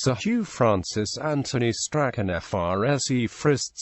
Sir Hew Francis Anthony Strachan FRSE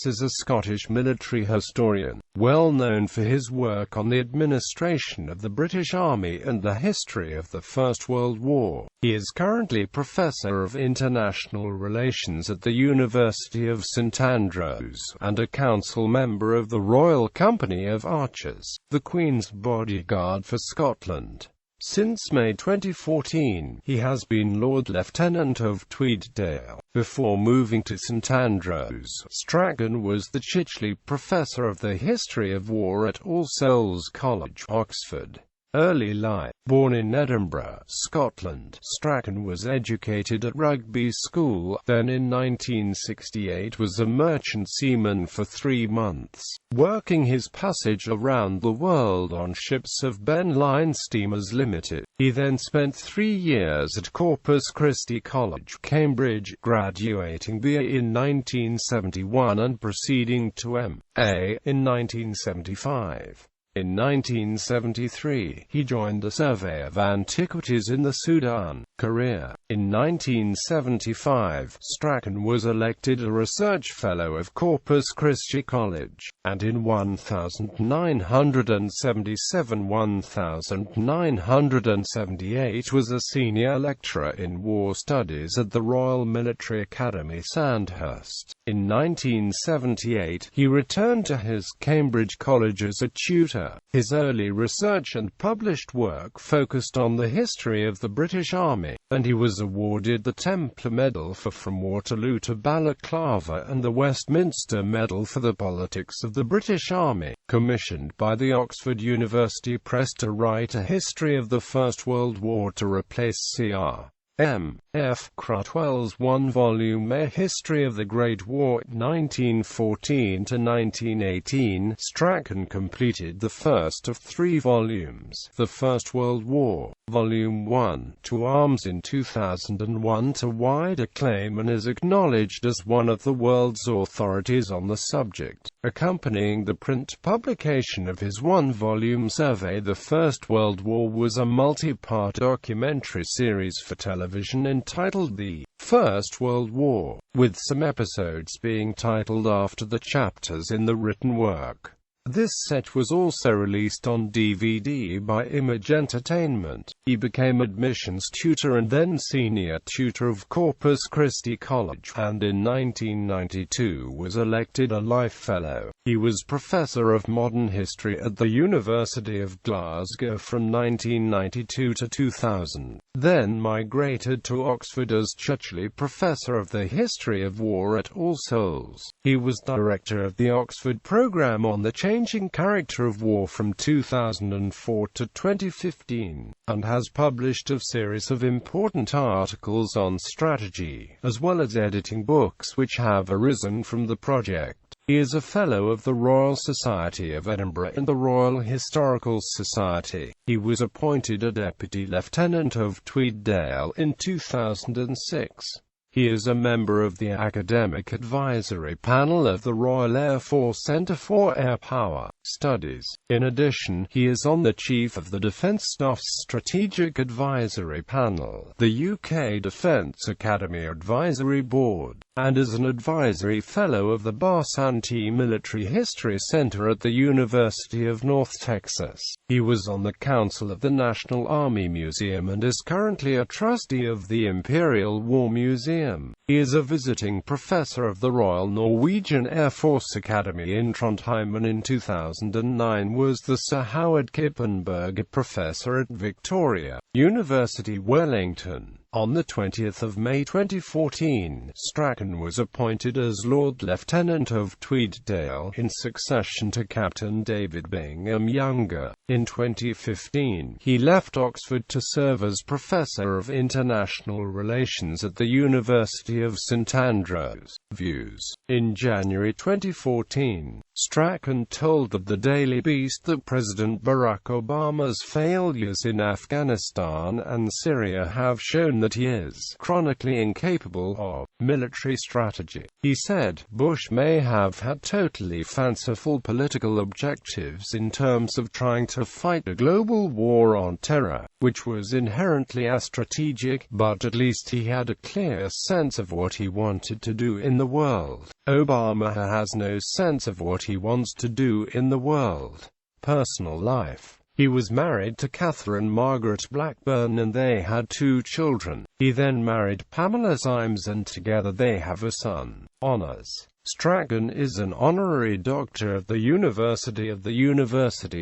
is a Scottish military historian, well known for his work on the administration of the British Army and the history of the First World War. He is currently Professor of International Relations at the University of St Andrews, and a council member of the Royal Company of Archers, the Queen's Bodyguard for Scotland. Since May 2014, he has been Lord Lieutenant of Tweeddale. Before moving to St Andrews, Strachan was the Chichele Professor of the History of War at All Souls College, Oxford. Early life. Born in Edinburgh, Scotland, Strachan was educated at Rugby School, then in 1968 was a merchant seaman for 3 months, working his passage around the world on ships of Ben Line Steamers Limited. He then spent 3 years at Corpus Christi College, Cambridge, graduating BA in 1971 and proceeding to M.A. in 1975. In 1973, he joined the Survey of Antiquities in the Sudan. Career. In 1975, Strachan was elected a Research Fellow of Corpus Christi College, and in 1977–1978 was a Senior Lecturer in War Studies at the Royal Military Academy, Sandhurst. In 1978, he returned to his Cambridge College as a tutor. His early research and published work focused on the history of the British Army, and he was awarded the Templar Medal for From Waterloo to Balaclava and the Westminster Medal for the Politics of the British Army, commissioned by the Oxford University Press to write a history of the First World War to replace Cr. M.F. Cratwell's 1-volume A History of the Great War 1914–1918. Strachan completed the first of 3 volumes, The First World War, Volume 1, to Arms in 2001 to wide acclaim and is acknowledged as one of the world's authorities on the subject. Accompanying the print publication of his 1-volume survey, The First World War was a multi-part documentary series for television entitled The First World War, with some episodes being titled after the chapters in the written work. This set was also released on DVD by Image Entertainment. He became admissions tutor and then senior tutor of Corpus Christi College, and in 1992 was elected a Life Fellow. He was Professor of Modern History at the University of Glasgow from 1992 to 2000, then migrated to Oxford as Chichele Professor of the History of War at All Souls. He was Director of the Oxford Programme on the Changing Character of War from 2004 to 2015, and has published a series of important articles on strategy, as well as editing books which have arisen from the project. He is a Fellow of the Royal Society of Edinburgh and the Royal Historical Society. He was appointed a Deputy Lieutenant of Tweeddale in 2006. He is a member of the Academic Advisory Panel of the Royal Air Force Centre for Air Power Studies. In addition, he is on the Chief of the Defence Staff's Strategic Advisory Panel, the UK Defence Academy Advisory Board, and is an Advisory Fellow of the Bass Anti-Military History Centre at the University of North Texas. He was on the Council of the National Army Museum and is currently a trustee of the Imperial War Museum. He is a visiting professor of the Royal Norwegian Air Force Academy in Trondheim, and in 2009 was the Sir Howard Kippenberger Professor at Victoria University, Wellington. On the 20th of May 2014, Strachan was appointed as Lord Lieutenant of Tweeddale, in succession to Captain David Bingham Younger. In 2015, he left Oxford to serve as Professor of International Relations at the University of St Andrews. Views. In January 2014, Strachan told the Daily Beast that President Barack Obama's failures in Afghanistan and Syria have shown that he is chronically incapable of military strategy. He said, Bush may have had totally fanciful political objectives in terms of trying to fight a global war on terror, which was inherently astrategic, but at least he had a clear sense of what he wanted to do in the world. Obama has no sense of what he wants to do in the world. Personal life. He was married to Catherine Margaret Blackburn and they had 2 children. He then married Pamela Symes and together they have a son. Honors. Strachan is an honorary doctor at the University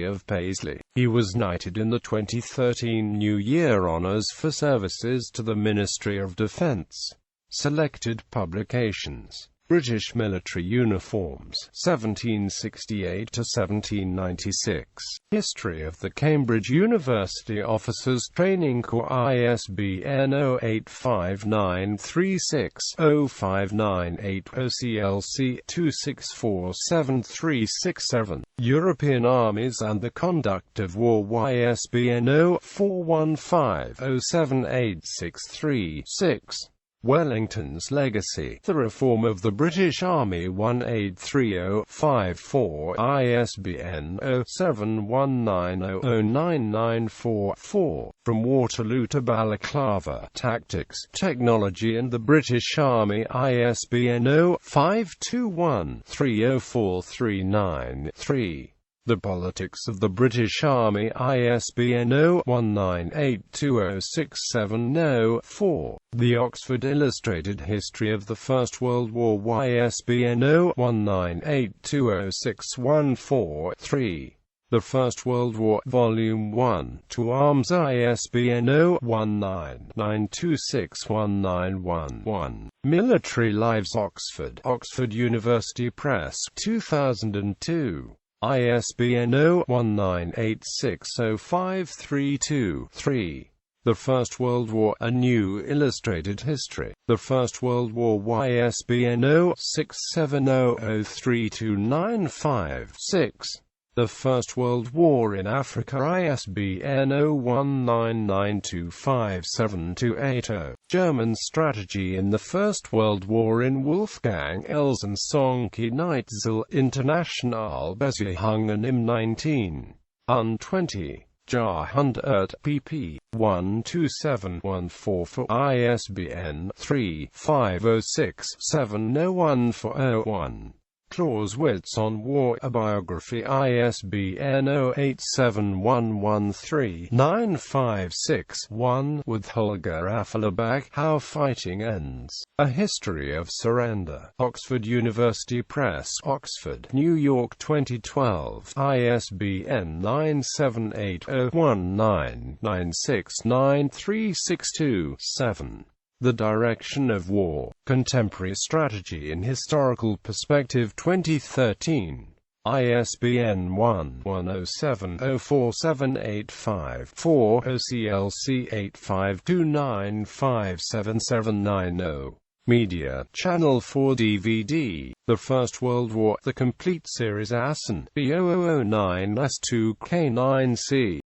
of Paisley. He was knighted in the 2013 New Year Honors for services to the Ministry of Defence. Selected publications. British military uniforms, 1768 to 1796. History of the Cambridge University Officers Training Corps, ISBN 0859360598, OCLC 2647367. European Armies and the Conduct of War, ISBN 0415078636. Wellington's Legacy. The Reform of the British Army, 183054, ISBN 0719009944. From Waterloo to Balaclava. Tactics, Technology and the British Army, ISBN 0521304393. The Politics of the British Army, ISBN 1982067004. The Oxford Illustrated History of the First World War, ISBN 1982061443. The First World War, Volume 1, To Arms, ISBN 1992619111. Military Lives, Oxford. Oxford University Press, 2002. ISBN 19860532-3. The First World War, A New Illustrated History. The First World War, ISBN 0670032956. The First World War in Africa, ISBN 0199257280. German Strategy in the First World War in Wolfgang Elsenssonki Neitzel, International Beziehungen im 19. und 20. Jahrhundert, pp. 12714. ISBN 3-506-7014001. Clausewitz on War, A Biography, ISBN 087113-956-1. With Holger Afflerbach, How Fighting Ends. A History of Surrender. Oxford University Press, Oxford, New York 2012. ISBN 978-019-969362-7. The Direction of War, Contemporary Strategy in Historical Perspective, 2013. ISBN 1-10704785-4, OCLC 8529577790. Media, Channel 4 DVD. The First World War, The Complete Series, Assen, B0009S2K9C.